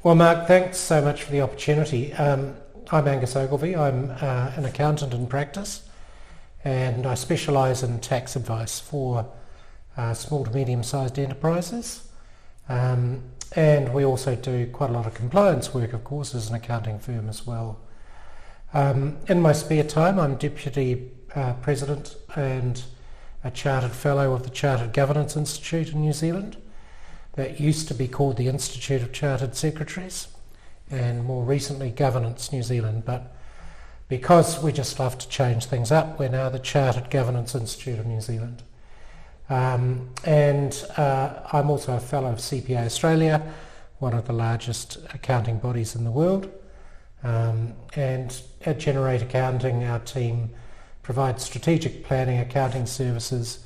Well, Mark, thanks so much for the opportunity. I'm Angus Ogilvie. I'm an accountant in practice, and I specialise in tax advice for small to medium-sized enterprises. And we also do quite a lot of compliance work, of course, as an accounting firm as well. In my spare time, I'm Deputy President and a Chartered Fellow of the Chartered Governance Institute in New Zealand. That used to be called the Institute of Chartered Secretaries, and more recently Governance New Zealand, but because we just love to change things up, we're now the Chartered Governance Institute of New Zealand. I'm also a Fellow of CPA Australia, one of the largest accounting bodies in the world. And at Generate Accounting, our team provides strategic planning, accounting services,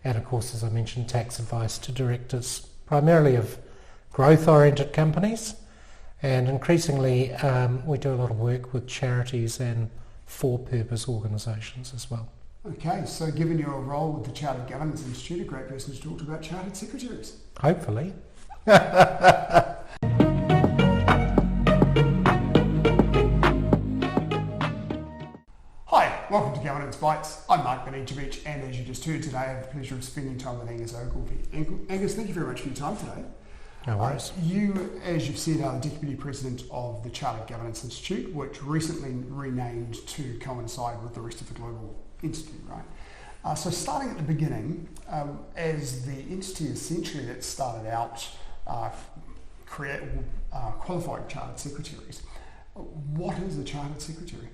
and of course, as I mentioned, tax advice to directors, primarily of growth-oriented companies, and increasingly we do a lot of work with charities and for-purpose organisations as well. Okay, so given your role with the Chartered Governance Institute, a great person to talk about Chartered Secretaries. Hopefully. Hi, welcome to Governance Bites. I'm Mark Benicevic, and as you just heard today, I have the pleasure of spending time with Angus Ogilvie. Angus, thank you very much for your time today. No worries. You, as you've said, are the Deputy President of the Chartered Governance Institute, which recently renamed to coincide with the rest of the global institute, right? So starting at the beginning, as the entity essentially that started out qualified Chartered Secretaries, what is a Chartered Secretary?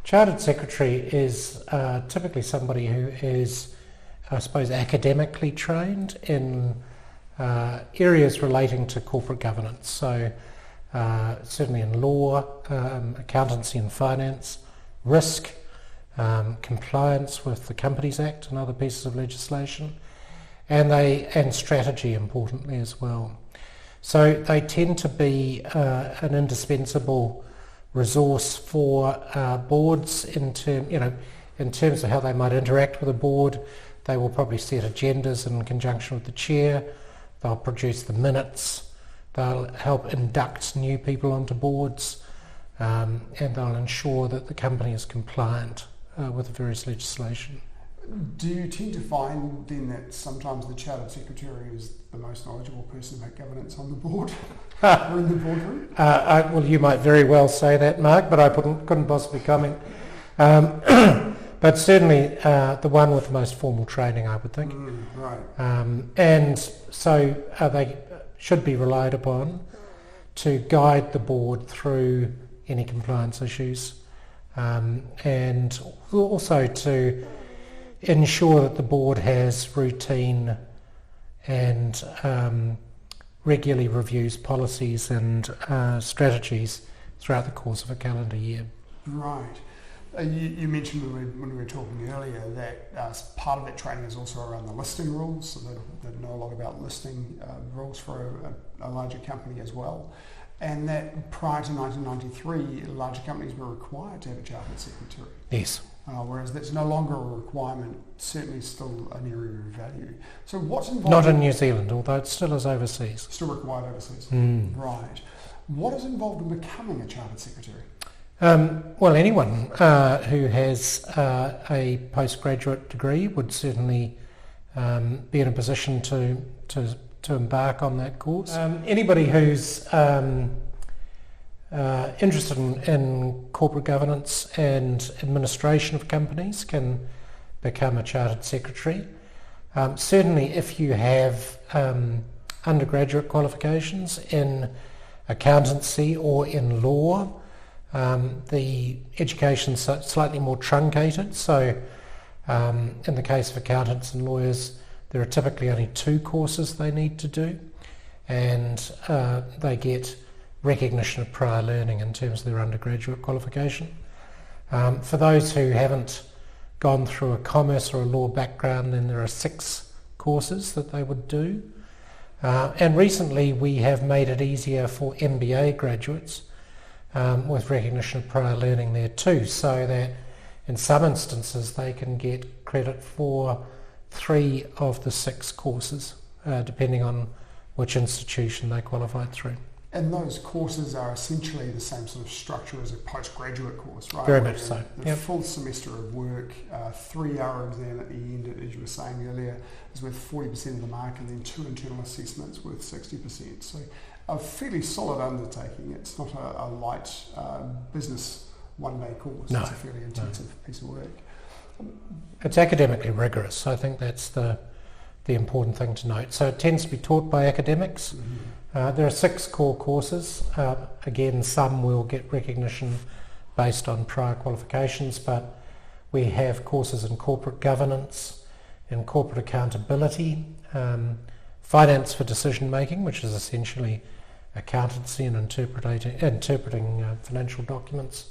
Chartered Secretary is typically somebody who is, I suppose, academically trained in areas relating to corporate governance. So certainly in law, accountancy and finance, risk, compliance with the Companies Act and other pieces of legislation, and strategy, importantly, as well. So they tend to be an indispensable resource for boards in terms of how they might interact with a board. They will probably set agendas in conjunction with the chair. They'll produce the minutes. They'll help induct new people onto boards, and they'll ensure that the company is compliant with various legislation. Do you tend to find then that sometimes the Chartered Secretary is the most knowledgeable person about governance on the board or in the boardroom? Well, you might very well say that, Mark, but I couldn't possibly comment. But certainly the one with the most formal training, I would think. Right. And so they should be relied upon to guide the board through any compliance issues, and also to ensure that the board has routine and regularly reviews policies and strategies throughout the course of a calendar year. Right. You mentioned when we were talking earlier that part of that training is also around the listing rules, so they know a lot about listing rules for a larger company as well. And that prior to 1993, larger companies were required to have a Chartered Secretary. Yes. Whereas that's no longer a requirement, certainly still an area of value. So what's involved? Not in New Zealand, although it still is overseas. Still required overseas. Right. What is involved in becoming a Chartered Secretary? Well, anyone who has a postgraduate degree would certainly be in a position to embark on that course. Anybody who's interested in corporate governance and administration of companies can become a Chartered Secretary. Certainly if you have undergraduate qualifications in accountancy or in law, the education's slightly more truncated. So in the case of accountants and lawyers, there are typically only 2 courses they need to do, and they get recognition of prior learning in terms of their undergraduate qualification. For those who haven't gone through a commerce or a law background, then there are 6 courses that they would do. And recently we have made it easier for MBA graduates with recognition of prior learning there too, so that in some instances they can get credit for 3 of the 6 courses, depending on which institution they qualified through. And those courses are essentially the same sort of structure as a postgraduate course, right? Very much so. The full semester of work, 3-hour exam at the end, as you were saying earlier, is worth 40% of the mark, and then 2 internal assessments worth 60%. So a fairly solid undertaking. It's not a light business one-day course. No, it's a fairly intensive piece of work. It's academically rigorous. I think that's the important thing to note. So it tends to be taught by academics. There are 6 core courses. Again, some will get recognition based on prior qualifications, but we have courses in corporate governance, in corporate accountability, finance for decision making, which is essentially accountancy and interpreting financial documents,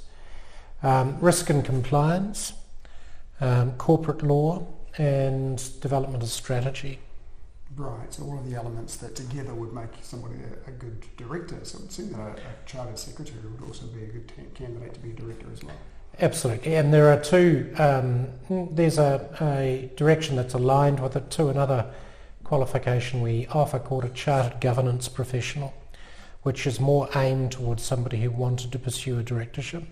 risk and compliance, corporate law, and development of strategy. Right, so all of the elements that together would make somebody a good director. So it would seem that a Chartered Secretary would also be a good candidate to be a director as well. Absolutely, and there are 2, there's a direction that's aligned with it to another qualification we offer called a Chartered Governance Professional, which is more aimed towards somebody who wanted to pursue a directorship.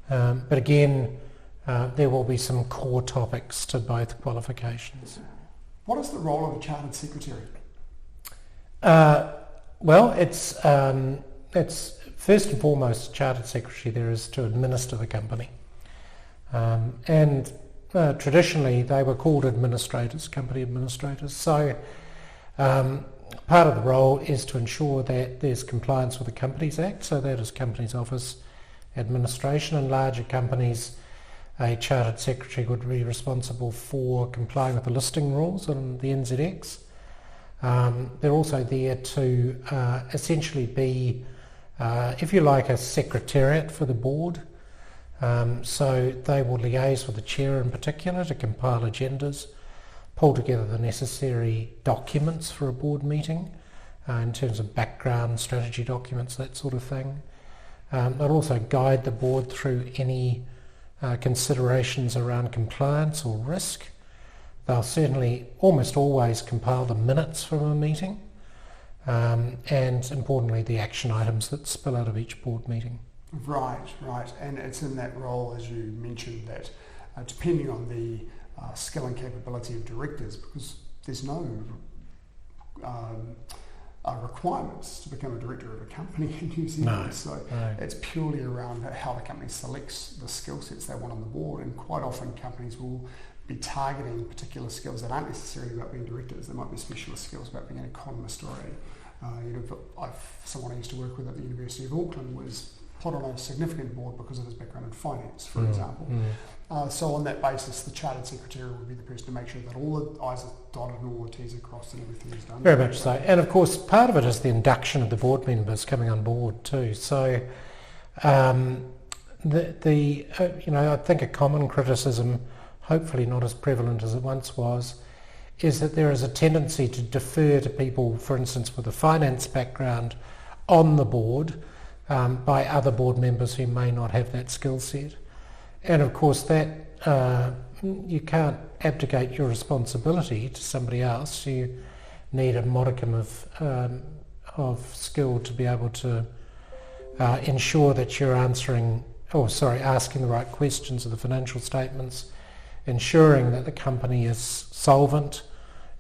But again, there will be some core topics to both qualifications. What is the role of a Chartered Secretary? Well, it's first and foremost, Chartered Secretary there is to administer the company. And traditionally they were called administrators, company administrators. So part of the role is to ensure that there's compliance with the Companies Act, so that is Companies Office administration. In larger companies, a Chartered Secretary would be responsible for complying with the listing rules and the NZX. They're also there to essentially be, if you like, a secretariat for the board. So they will liaise with the chair in particular to compile agendas, pull together the necessary documents for a board meeting in terms of background, strategy documents, that sort of thing. They'll also guide the board through any considerations around compliance or risk. They'll certainly almost always compile the minutes from a meeting and importantly the action items that spill out of each board meeting. Right. And it's in that role, as you mentioned, that depending on the skill and capability of directors, because there's no requirements to become a director of a company in New Zealand. It's purely around how the company selects the skill sets they want on the board, and quite often companies will be targeting particular skills that aren't necessarily about being directors. There might be specialist skills about being an economist or someone I used to work with at the University of Auckland was put on a significant board because of his background in finance, for example. So on that basis, the Chartered Secretary would be the person to make sure that all the I's are dotted and all the T's are crossed and everything is done. Very much so. And of course, part of it is the induction of the board members coming on board too. So I think a common criticism, hopefully not as prevalent as it once was, is that there is a tendency to defer to people, for instance, with a finance background on the board by other board members who may not have that skill set. And of course that you can't abdicate your responsibility to somebody else. You need a modicum of skill to be able to ensure that you're asking the right questions of the financial statements, ensuring that the company is solvent,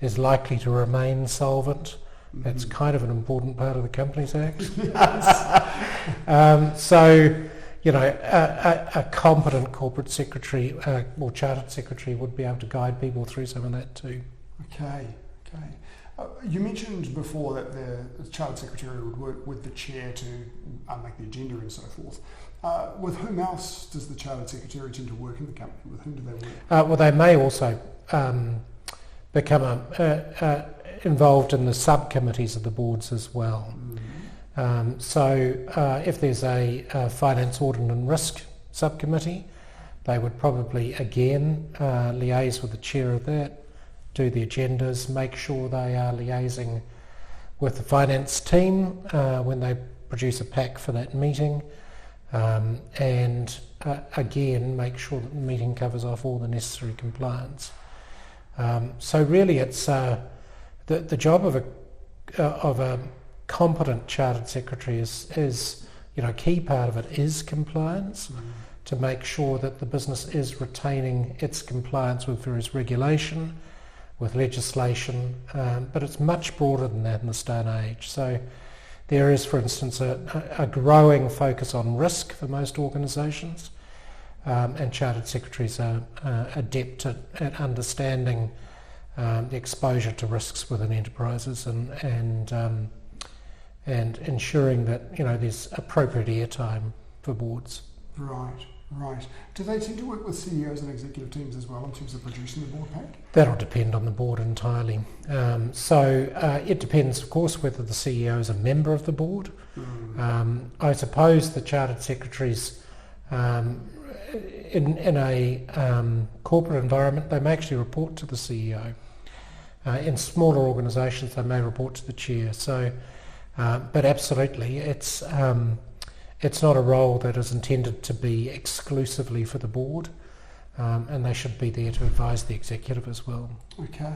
is likely to remain solvent. That's kind of an important part of the Companies Act. A competent corporate secretary or chartered secretary would be able to guide people through some of that too. Okay. You mentioned before that the chartered secretary would work with the chair to make the agenda and so forth. With whom else does the chartered secretary tend to work in the company? With whom do they work? Well, they may also become involved in the subcommittees of the boards as well. If there's a finance, audit and risk subcommittee, they would probably again liaise with the chair of that, do the agendas, make sure they are liaising with the finance team when they produce a pack for that meeting, and again make sure that the meeting covers off all the necessary compliance. So really it's the job of competent chartered secretary is a key part of it is compliance, to make sure that the business is retaining its compliance with various regulation, with legislation, but it's much broader than that in this day and age. So there is, for instance, a growing focus on risk for most organisations, and chartered secretaries are adept at understanding the exposure to risks within enterprises and ensuring that there's appropriate airtime for boards. Right. Do they tend to work with CEOs and executive teams as well in terms of producing the board pack? That'll depend on the board entirely. So it depends, of course, whether the CEO is a member of the board. I suppose the chartered secretaries, in a corporate environment, they may actually report to the CEO. In smaller organisations, they may report to the chair. So, but absolutely, it's not a role that is intended to be exclusively for the board, and they should be there to advise the executive as well. Okay.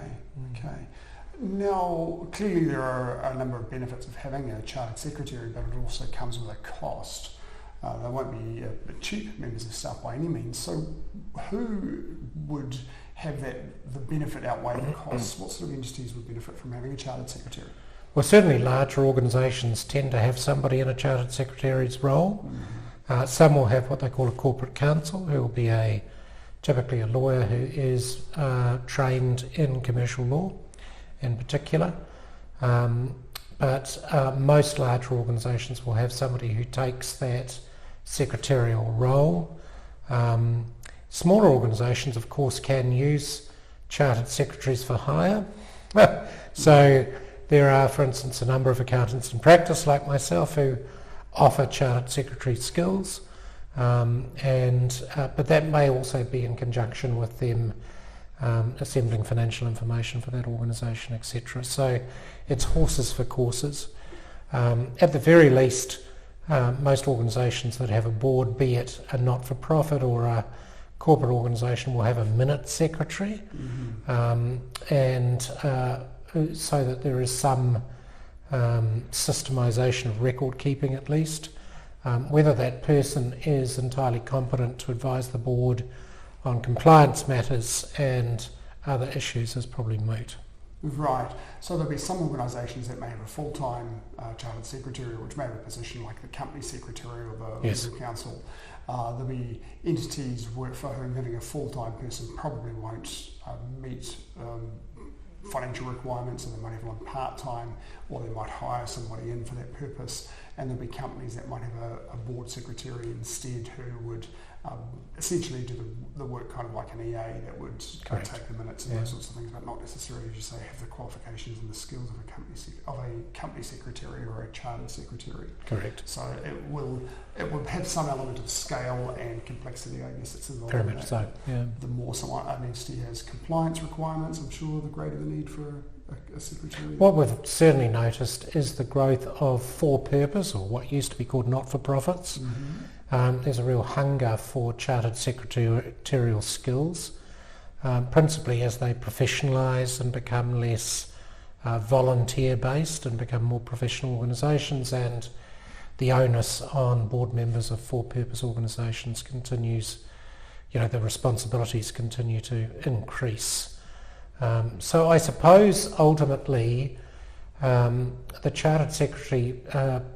Now, clearly there are a number of benefits of having a chartered secretary, but it also comes with a cost. They won't be cheap members of staff by any means. So who would have the benefit outweigh the costs? What sort of entities would benefit from having a chartered secretary? Well, certainly larger organisations tend to have somebody in a chartered secretary's role. Some will have what they call a corporate counsel, who will be typically a lawyer who is trained in commercial law in particular. But most larger organisations will have somebody who takes that secretarial role. Smaller organisations, of course, can use chartered secretaries for hire. So there are, for instance, a number of accountants in practice like myself who offer chartered secretary skills, but that may also be in conjunction with them assembling financial information for that organisation, etc. So it's horses for courses. At the very least, most organisations that have a board, be it a not-for-profit or a corporate organisation, will have a minute secretary, so that there is some systemisation of record keeping at least. Whether that person is entirely competent to advise the board on compliance matters and other issues is probably moot. Right. So there'll be some organisations that may have a full-time chartered secretary, which may have a position like the company secretary or the legal counsel. There'll be entities for whom having a full-time person probably won't meet financial requirements, and they might have one part-time, or they might hire somebody in for that purpose. And there'll be companies that might have a board secretary instead who would essentially do the work kind of like an EA that would take the minutes and those sorts of things, but not necessarily, as you say, have the qualifications and the skills of a company secretary or a chartered secretary. Correct. So it will have some element of scale and complexity, I guess, it's involved. Very much so. Yeah. The more an entity has compliance requirements, I'm sure the greater the need for a secretary. What we've certainly noticed is the growth of for-purpose, or what used to be called not-for-profits. There's a real hunger for chartered secretarial skills, principally as they professionalise and become less volunteer-based and become more professional organisations, and the onus on board members of for-purpose organisations continues, the responsibilities continue to increase. So I suppose ultimately the Chartered Secretary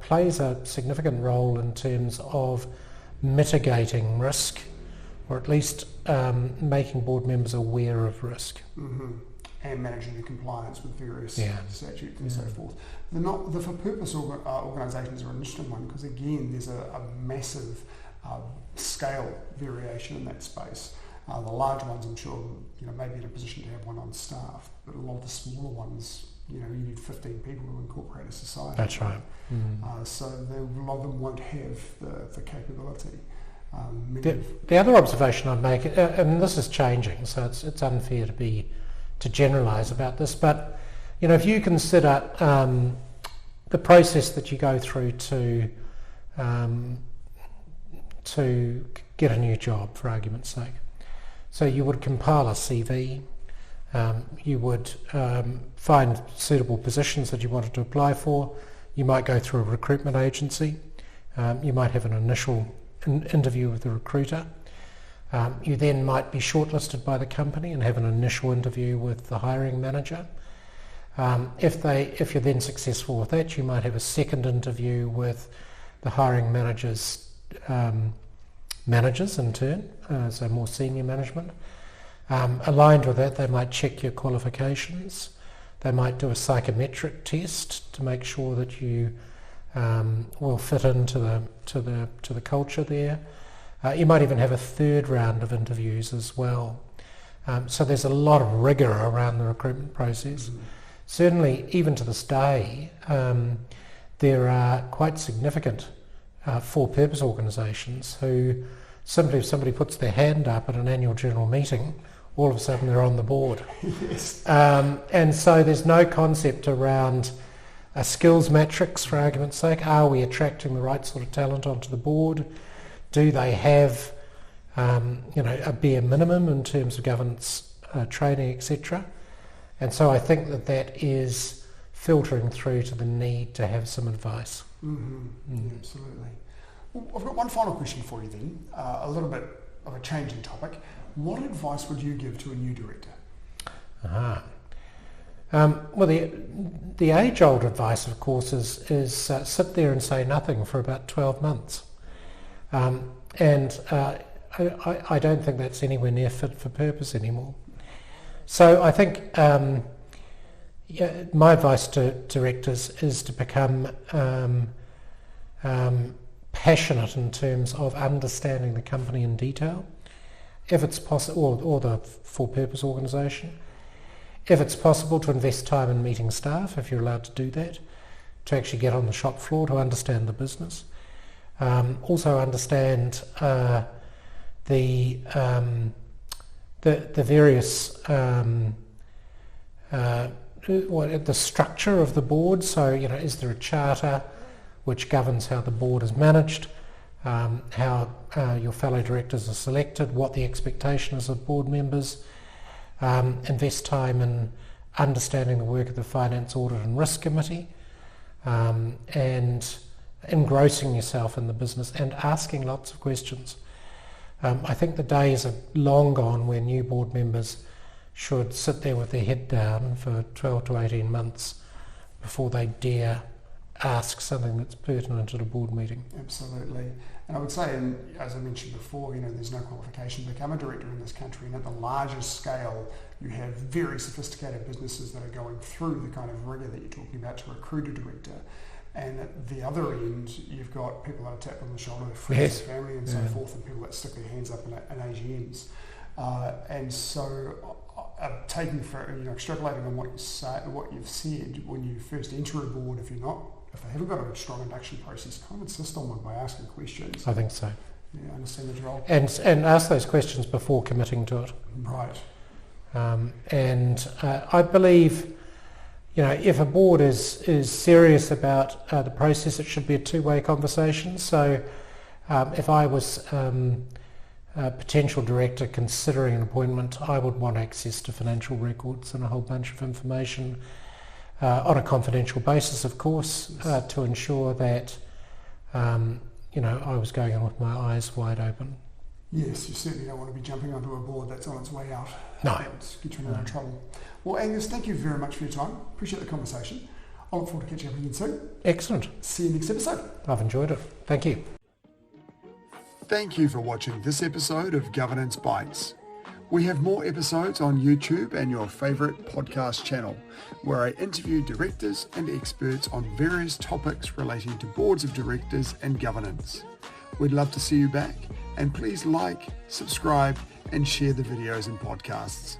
plays a significant role in terms of mitigating risk, or at least making board members aware of risk. And managing the compliance with various statutes and so forth. The for-purpose organisations are an interesting one because, again, there's a massive scale variation in that space. The large ones, I'm sure, may be in a position to have one on staff, but a lot of the smaller ones, you need 15 people to incorporate a society. That's right. So a lot of them won't have the capability. The other observation I'd make, and this is changing, so it's unfair to generalise about this, but if you consider the process that you go through to get a new job, for argument's sake. So you would compile a CV, you would find suitable positions that you wanted to apply for, You might go through a recruitment agency. You might have an initial interview with the recruiter. You then might be shortlisted by the company and have an initial interview with the hiring manager. If you're then successful with that, you might have a second interview with the hiring managers in turn, so more senior management. Aligned with that, they might check your qualifications. They might do a psychometric test to make sure that you will fit into the culture there. You might even have a third round of interviews as well. So there's a lot of rigour around the recruitment process. Mm-hmm. Certainly, even to this day, there are quite significant for-purpose organisations who simply, if somebody puts their hand up at an annual general meeting, all of a sudden they're on the board. Yes. And so there's no concept around a skills matrix, for argument's sake. Are we attracting the right sort of talent onto the board? Do they have a bare minimum in terms of governance training, etc.? And so I think that is filtering through to the need to have some advice. Mm-hmm. Yeah, absolutely. Well, I've got one final question for you then, a little bit of a changing topic. What advice would you give to a new director? Well, the age-old advice, of course, is sit there and say nothing for about 12 months. And I don't think that's anywhere near fit for purpose anymore. So I think my advice to directors is to become passionate in terms of understanding the company in detail, if it's possible, or the for-purpose organisation. If it's possible, to invest time in meeting staff, if you're allowed to do that, to actually get on the shop floor, to understand the business. Also understand the various the structure of the board. So, is there a charter which governs how the board is managed, how your fellow directors are selected, what the expectation is of board members. Invest time in understanding the work of the Finance, Audit and Risk Committee, and engrossing yourself in the business and asking lots of questions. I think the days are long gone where new board members should sit there with their head down for 12 to 18 months before they dare ask something that's pertinent at a board meeting. Absolutely. And I would say, and as I mentioned before, there's no qualification to become a director in this country, and at the largest scale you have very sophisticated businesses that are going through the kind of rigour that you're talking about to recruit a director. And at the other end, you've got people that are tapped on the shoulder, friends, family and so forth, and people that stick their hands up in AGMs. And so extrapolating on what you've said, when you first enter a board, if they haven't got a strong induction process, kind of insist on one by asking questions. I think so. Yeah, understand the role. And ask those questions before committing to it. Right. I believe, if a board is serious about the process, it should be a two-way conversation. So if I was a potential director considering an appointment, I would want access to financial records and a whole bunch of information on a confidential basis, of course, to ensure that I was going in with my eyes wide open. Yes, you certainly don't want to be jumping onto a board that's on its way out. No. That would get you in a lot of trouble. Well, Angus, thank you very much for your time. Appreciate the conversation. I look forward to catching up again soon. Excellent. See you next episode. I've enjoyed it. Thank you. Thank you for watching this episode of Governance Bites. We have more episodes on YouTube and your favourite podcast channel, where I interview directors and experts on various topics relating to boards of directors and governance. We'd love to see you back, and please like, subscribe, and share the videos and podcasts.